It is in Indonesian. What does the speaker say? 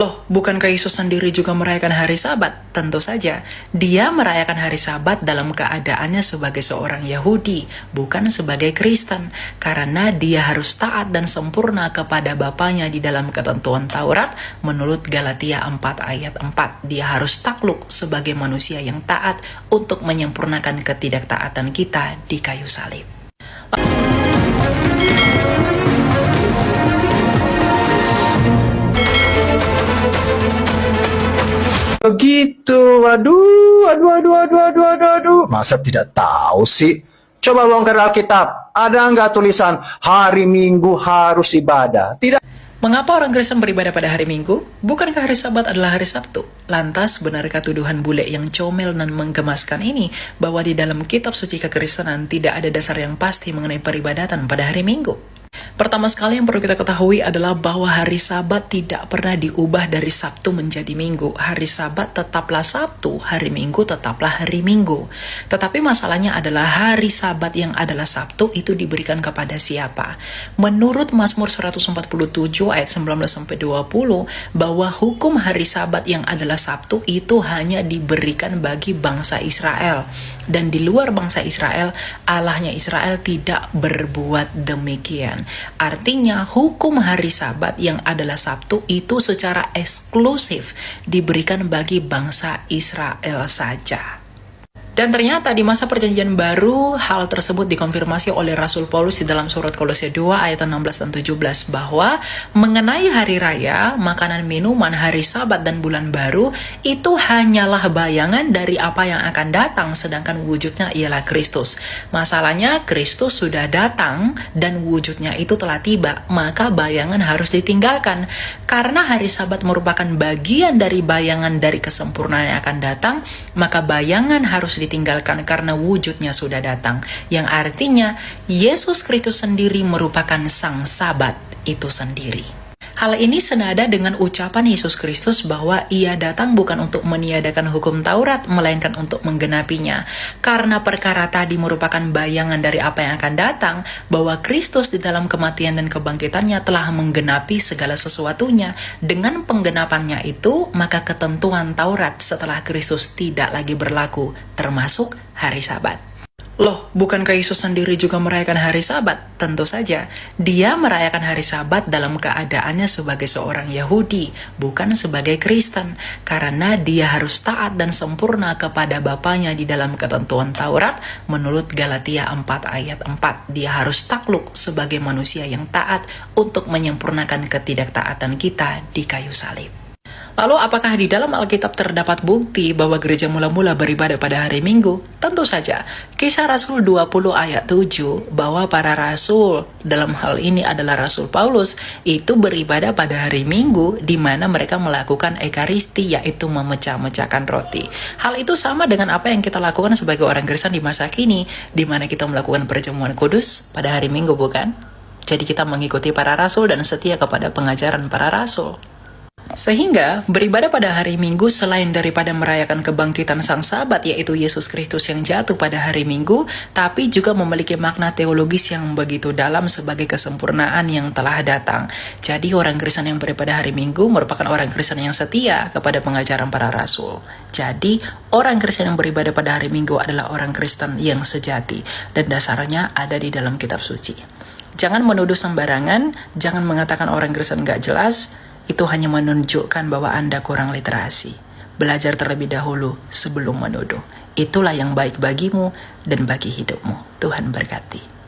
Loh, bukankah Yesus sendiri juga merayakan hari Sabat? Tentu saja, dia merayakan hari Sabat dalam keadaannya sebagai seorang Yahudi, bukan sebagai Kristen, karena dia harus taat dan sempurna kepada Bapaknya di dalam ketentuan Taurat menurut Galatia 4 ayat 4. Dia harus takluk sebagai manusia yang taat untuk menyempurnakan ketidaktaatan kita di kayu salib. Begitu, waduh. Masa tidak tahu sih? Coba bongkar Alkitab. Ada nggak tulisan hari Minggu harus ibadah? Tidak. Mengapa orang Kristen beribadah pada hari Minggu? Bukankah hari Sabat adalah hari Sabtu? Lantas, benarkah tuduhan bule yang comel dan menggemaskan ini bahwa di dalam kitab suci kekristenan tidak ada dasar yang pasti mengenai peribadatan pada hari Minggu? Pertama sekali yang perlu kita ketahui adalah bahwa hari Sabat tidak pernah diubah dari Sabtu menjadi Minggu. Hari Sabat tetaplah Sabtu, hari Minggu tetaplah hari Minggu. Tetapi masalahnya adalah hari Sabat yang adalah Sabtu itu diberikan kepada siapa? Menurut Mazmur 147 ayat 19-20 bahwa hukum hari Sabat yang adalah Sabtu itu hanya diberikan bagi bangsa Israel. Dan di luar bangsa Israel, Allahnya Israel tidak berbuat demikian. Artinya hukum hari Sabat yang adalah Sabtu itu secara eksklusif diberikan bagi bangsa Israel saja. Dan ternyata di masa perjanjian baru, hal tersebut dikonfirmasi oleh Rasul Paulus di dalam surat Kolose 2 ayat 16 dan 17 bahwa mengenai hari raya, makanan minuman, hari Sabat dan bulan baru itu hanyalah bayangan dari apa yang akan datang, sedangkan wujudnya ialah Kristus. Masalahnya Kristus sudah datang dan wujudnya itu telah tiba, maka bayangan harus ditinggalkan. Karena hari Sabat merupakan bagian dari bayangan dari kesempurnaan yang akan datang, maka bayangan harus ditinggalkan karena wujudnya sudah datang. Yang artinya Yesus Kristus sendiri merupakan sang Sabat itu sendiri. Hal ini senada dengan ucapan Yesus Kristus bahwa ia datang bukan untuk meniadakan hukum Taurat, melainkan untuk menggenapinya. Karena perkara tadi merupakan bayangan dari apa yang akan datang, bahwa Kristus di dalam kematian dan kebangkitannya telah menggenapi segala sesuatunya. Dengan penggenapannya itu, maka ketentuan Taurat setelah Kristus tidak lagi berlaku, termasuk hari Sabat. Loh, bukankah Yesus sendiri juga merayakan hari Sabat? Tentu saja, dia merayakan hari Sabat dalam keadaannya sebagai seorang Yahudi, bukan sebagai Kristen, karena dia harus taat dan sempurna kepada Bapaknya di dalam ketentuan Taurat menurut Galatia 4 ayat 4. Dia harus takluk sebagai manusia yang taat untuk menyempurnakan ketidaktaatan kita di kayu salib. Lalu apakah di dalam Alkitab terdapat bukti bahwa gereja mula-mula beribadah pada hari Minggu? Tentu saja. Kisah Rasul 20 ayat 7 bahwa para rasul, dalam hal ini adalah Rasul Paulus, itu beribadah pada hari Minggu di mana mereka melakukan ekaristi, yaitu memecah-mecahkan roti. Hal itu sama dengan apa yang kita lakukan sebagai orang Kristen di masa kini, di mana kita melakukan perjamuan kudus pada hari Minggu, bukan? Jadi kita mengikuti para rasul dan setia kepada pengajaran para rasul. Sehingga beribadah pada hari Minggu selain daripada merayakan kebangkitan sang Sabat, yaitu Yesus Kristus yang jatuh pada hari Minggu, tapi juga memiliki makna teologis yang begitu dalam sebagai kesempurnaan yang telah datang. Jadi orang Kristen yang beribadah hari Minggu merupakan orang Kristen yang setia kepada pengajaran para rasul. Jadi orang Kristen yang beribadah pada hari Minggu adalah orang Kristen yang sejati dan dasarnya ada di dalam kitab suci. Jangan menuduh sembarangan, jangan mengatakan orang Kristen gak jelas. Itu hanya menunjukkan bahwa Anda kurang literasi. Belajar terlebih dahulu sebelum menuduh. Itulah yang baik bagimu dan bagi hidupmu. Tuhan berkati.